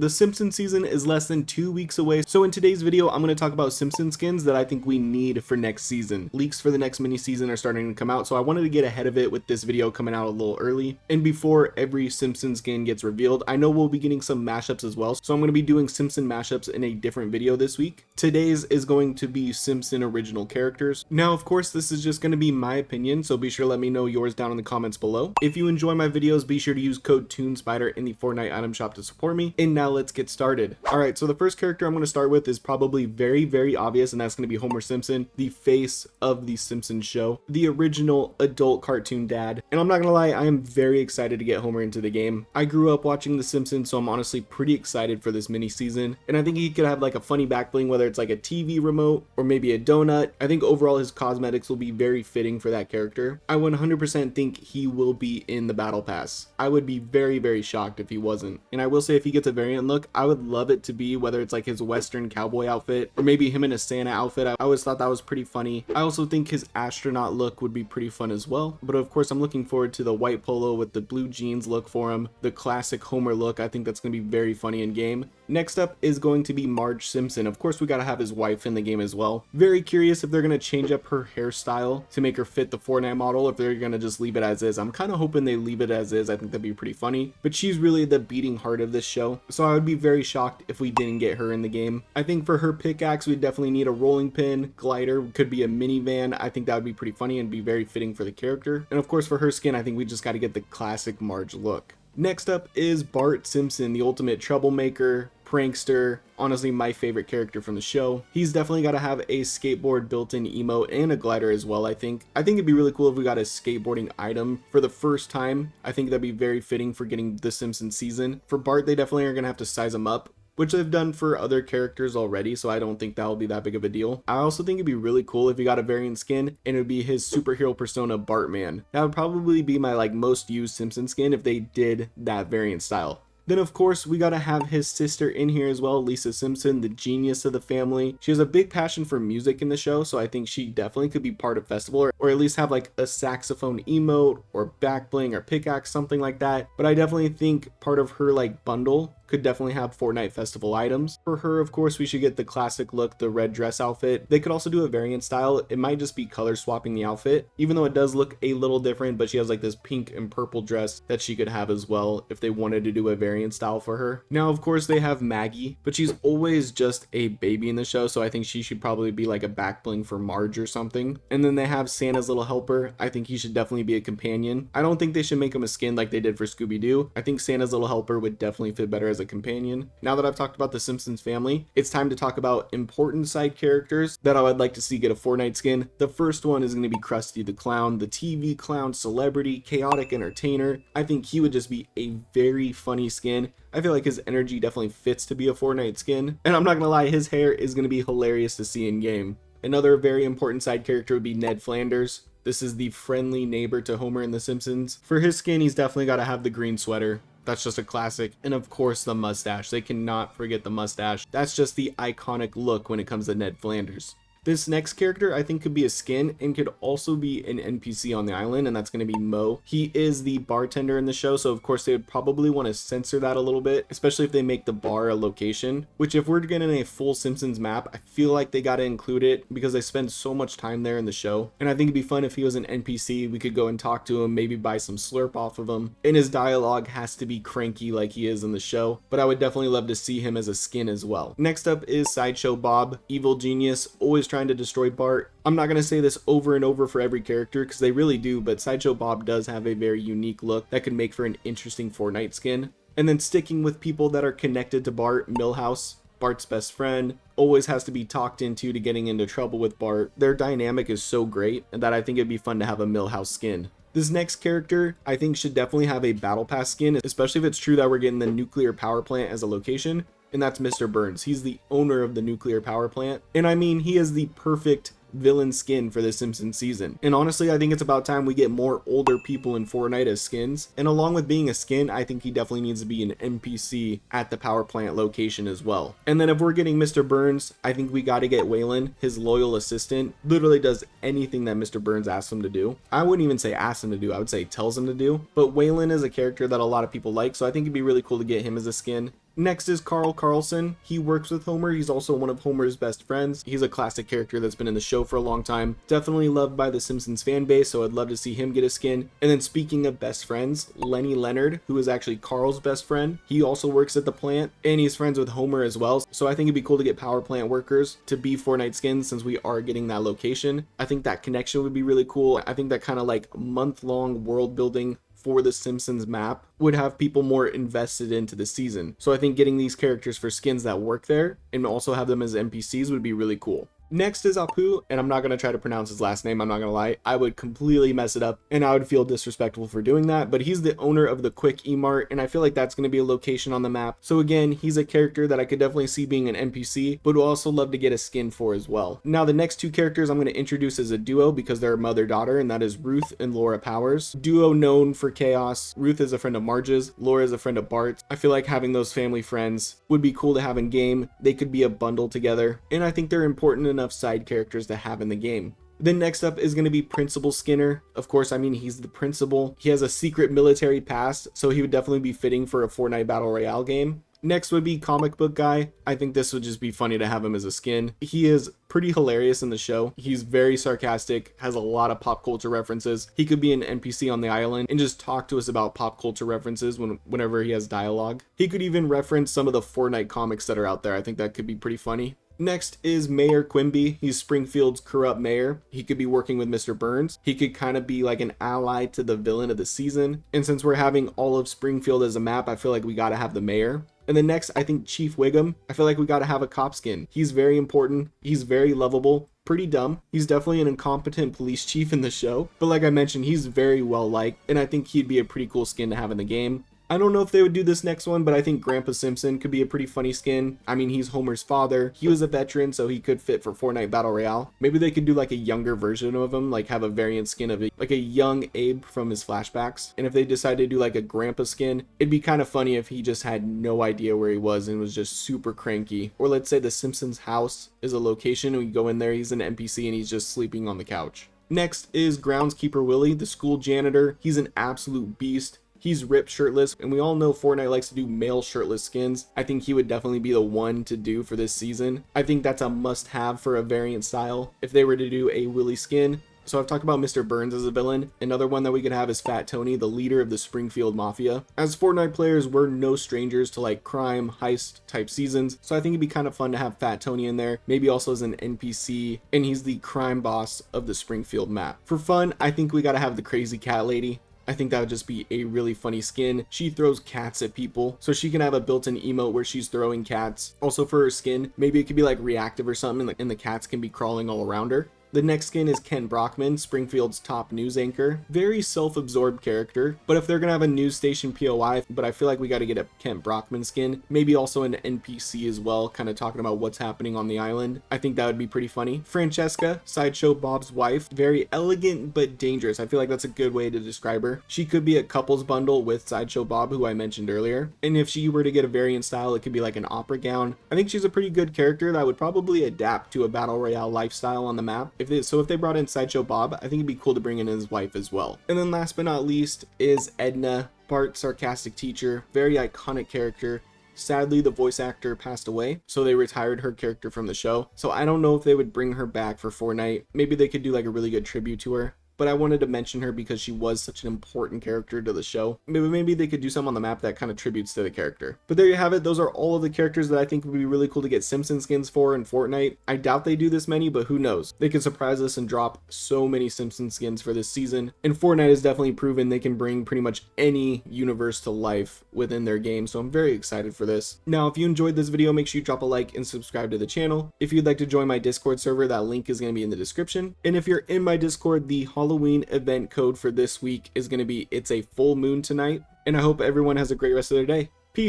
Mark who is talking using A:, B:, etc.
A: The Simpsons season is less than 2 weeks away, so in today's video I'm going to talk about Simpsons skins that I think we need for next season. Leaks for the next mini season are starting to come out, so I wanted to get ahead of it with this video coming out a little early. And before every Simpsons skin gets revealed, I know we'll be getting some mashups as well, so I'm going to be doing Simpson mashups in a different video this week. Today's is going to be Simpson original characters. Now of course this is just going to be my opinion, so be sure to let me know yours down in the comments below. If you enjoy my videos, be sure to use code TuneSpider in the Fortnite item shop to support me. And now let's get started. Alright, so the first character I'm going to start with is probably very obvious, and that's going to be Homer Simpson, the face of the Simpsons show, the original adult cartoon dad. And I'm not gonna lie, I am very excited to get Homer into the game. I grew up watching The Simpsons, so I'm honestly pretty excited for this mini season, and I think he could have like a funny back bling, whether it's like a TV remote or maybe a donut. I think overall his cosmetics will be very fitting for that character. I 100% think he will be in the battle pass. I would be very shocked if he wasn't. And I will say, if he gets a variant look, I would love it to be whether it's like his western cowboy outfit or maybe him in a Santa outfit. I always thought that was pretty funny. I also think his astronaut look would be pretty fun as well. But of course I'm looking forward to the white polo with the blue jeans look for him, the classic Homer look. I think that's going to be very funny in game. Next up is going to be Marge Simpson. Of course we gotta have his wife in the game as well. Very curious if they're gonna change up her hairstyle to make her fit the Fortnite model, if they're gonna just leave it as is. I'm kind of hoping they leave it as is. I think that'd be pretty funny. But she's really the beating heart of this show, so I would be very shocked if we didn't get her in the game. I think for her pickaxe we definitely need a rolling pin, glider, could be a minivan. I think that would be pretty funny and be very fitting for the character. And of course for her skin, I think we just got to get the classic Marge look. Next up is Bart Simpson, the ultimate troublemaker, prankster, honestly my favorite character from the show. He's definitely got to have a skateboard built-in emote and a glider as well. I think it'd be really cool if we got a skateboarding item for the first time. I think that'd be very fitting for getting the Simpsons season. For Bart, they definitely are gonna have to size him up, which they've done for other characters already, so I don't think that'll be that big of a deal. I also think it'd be really cool if he got a variant skin and it would be his superhero persona Bartman. That would probably be my most used Simpson skin if they did that variant style. Then of course we gotta have his sister in here as well, Lisa Simpson, the genius of the family. She has a big passion for music in the show, so I think she definitely could be part of festival, or at least have like a saxophone emote or back bling or pickaxe, something like that. But I definitely think part of her bundle could definitely have Fortnite festival items. For her, of course, we should get the classic look, the red dress outfit. They could also do a variant style. It might just be color swapping the outfit, even though it does look a little different, but she has this pink and purple dress that she could have as well if they wanted to do a variant style for her. Now, of course, they have Maggie, but she's always just a baby in the show, so I think she should probably be like a back bling for Marge or something. And then they have Santa's little helper. I think he should definitely be a companion. I don't think they should make him a skin like they did for Scooby-Doo. I think Santa's little helper would definitely fit better as a companion. Now that I've talked about the Simpsons family, it's time to talk about important side characters that I would like to see get a Fortnite skin. The first one is going to be Krusty the Clown, the TV clown, celebrity, chaotic entertainer. I think he would just be a very funny skin. I feel like his energy definitely fits to be a Fortnite skin. And I'm not gonna lie, his hair is going to be hilarious to see in game. Another very important side character would be Ned Flanders. This is the friendly neighbor to Homer in The Simpsons. For his skin, he's definitely got to have the green sweater. That's just a classic. And of course the mustache. They cannot forget the mustache. That's just the iconic look when it comes to Ned Flanders. This next character I think could be a skin and could also be an NPC on the island, and that's going to be Mo. He is the bartender in the show, so of course they would probably want to censor that a little bit, especially if they make the bar a location, which if we're getting a full Simpsons map, I feel like they got to include it because they spend so much time there in the show. And I think it'd be fun if he was an NPC. We could go and talk to him, maybe buy some slurp off of him, and his dialogue has to be cranky like he is in the show, but I would definitely love to see him as a skin as well. Next up is Sideshow Bob, evil genius, always trying to destroy Bart. I'm not going to say this over and over for every character because they really do, but Sideshow Bob does have a very unique look that could make for an interesting Fortnite skin. And then sticking with people that are connected to Bart, Milhouse, Bart's best friend, always has to be talked into to getting into trouble with Bart. Their dynamic is so great that I think it'd be fun to have a Milhouse skin. This next character I think should definitely have a battle pass skin, especially if it's true that we're getting the nuclear power plant as a location. And that's Mr. Burns. He's the owner of the nuclear power plant. And I mean, he is the perfect villain skin for the Simpsons season. And honestly, I think it's about time we get more older people in Fortnite as skins. And along with being a skin, I think he definitely needs to be an NPC at the power plant location as well. And then if we're getting Mr. Burns, I think we got to get Waylon, his loyal assistant. Literally does anything that Mr. Burns asks him to do. I wouldn't even say asks him to do, I would say tells him to do. But Waylon is a character that a lot of people like, so I think it'd be really cool to get him as a skin. Next is Carl Carlson. He works with Homer. He's also one of Homer's best friends. He's a classic character that's been in the show for a long time. Definitely loved by the Simpsons fan base, so I'd love to see him get a skin. And then speaking of best friends, Lenny Leonard, who is actually Carl's best friend. He also works at the plant, and he's friends with Homer as well. So I think it'd be cool to get power plant workers to be Fortnite skins since we are getting that location. I think that connection would be really cool. I think that kind of like month-long world building for the Simpsons map would have people more invested into the season. So I think getting these characters for skins that work there and also have them as NPCs would be really cool. Next is Apu, and I'm not going to try to pronounce his last name, I'm not going to lie. I would completely mess it up, and I would feel disrespectful for doing that, but he's the owner of the Quick E-Mart, and I feel like that's going to be a location on the map. So again, he's a character that I could definitely see being an NPC, but would also love to get a skin for as well. Now, the next two characters I'm going to introduce as a duo because they're mother-daughter, and that is Ruth and Laura Powers. Duo known for chaos. Ruth is a friend of Marge's, Laura is a friend of Bart's. I feel like having those family friends would be cool to have in game. They could be a bundle together, and I think they're important enough side characters to have in the game. Then next up is going to be Principal Skinner. Of course, I mean, he's the principal. He has a secret military past, so he would definitely be fitting for a Fortnite Battle Royale game. Next would be Comic Book Guy. I think this would just be funny to have him as a skin. He is pretty hilarious in the show. He's very sarcastic, has a lot of pop culture references. He could be an NPC on the island and just talk to us about pop culture references whenever he has dialogue. He could even reference some of the Fortnite comics that are out there. I think that could be pretty funny. Next is Mayor Quimby. He's Springfield's corrupt mayor. He could be working with Mr. Burns. He could kind of be like an ally to the villain of the season. And since we're having all of Springfield as a map, I feel like we gotta have the mayor. And then next, I think Chief Wiggum. I feel like we gotta have a cop skin. He's very important. He's very lovable. Pretty dumb. He's definitely an incompetent police chief in the show. But like I mentioned, he's very well liked. And I think he'd be a pretty cool skin to have in the game. I don't know if they would do this next one, but I think Grandpa Simpson could be a pretty funny skin. I mean, he's Homer's father. He was a veteran, so he could fit for Fortnite Battle Royale. Maybe they could do like a younger version of him, like have a variant skin of it, like a young Abe from his flashbacks. And if they decided to do like a Grandpa skin, it'd be kind of funny if he just had no idea where he was and was just super cranky. Or let's say the Simpsons house is a location and we go in there, he's an NPC and he's just sleeping on the couch. Next is Groundskeeper Willie, the school janitor. He's an absolute beast. He's ripped shirtless, and we all know Fortnite likes to do male shirtless skins. I think he would definitely be the one to do for this season. I think that's a must-have for a variant style if they were to do a Willy skin. So I've talked about Mr. Burns as a villain. Another one that we could have is Fat Tony, the leader of the Springfield Mafia. As Fortnite players, we're no strangers to like crime, heist type seasons. So I think it'd be kind of fun to have Fat Tony in there, maybe also as an NPC, and he's the crime boss of the Springfield map. For fun, I think we gotta have the Crazy Cat Lady. I think that would just be a really funny skin. She throws cats at people, so she can have a built-in emote where she's throwing cats. Also for her skin, maybe it could be like reactive or something, and the cats can be crawling all around her. The next skin is Ken Brockman, Springfield's top news anchor. Very self-absorbed character, but if they're gonna have a news station POI, but I feel like we gotta get a Kent Brockman skin. Maybe also an NPC as well, kind of talking about what's happening on the island. I think that would be pretty funny. Francesca, Sideshow Bob's wife. Very elegant but dangerous. I feel like that's a good way to describe her. She could be a couples bundle with Sideshow Bob, who I mentioned earlier. And if she were to get a variant style, it could be like an opera gown. I think she's a pretty good character that would probably adapt to a Battle Royale lifestyle on the map. If they brought in Sideshow Bob, I think it'd be cool to bring in his wife as well. And then last but not least is Edna, Bart's sarcastic teacher. Very iconic character. Sadly, the voice actor passed away, so they retired her character from the show. So I don't know if they would bring her back for Fortnite. Maybe they could do like a really good tribute to her. But I wanted to mention her because she was such an important character to the show. Maybe they could do something on the map that kind of tributes to the character. But there you have it. Those are all of the characters that I think would be really cool to get Simpsons skins for in Fortnite. I doubt they do this many, but who knows? They could surprise us and drop so many Simpsons skins for this season. And Fortnite has definitely proven they can bring pretty much any universe to life within their game. So I'm very excited for this. Now, if you enjoyed this video, make sure you drop a like and subscribe to the channel. If you'd like to join my Discord server, that link is going to be in the description. And if you're in my Discord, the Halloween event code for this week is going to be It's a Full Moon Tonight. And I hope everyone has a great rest of their day. Peace.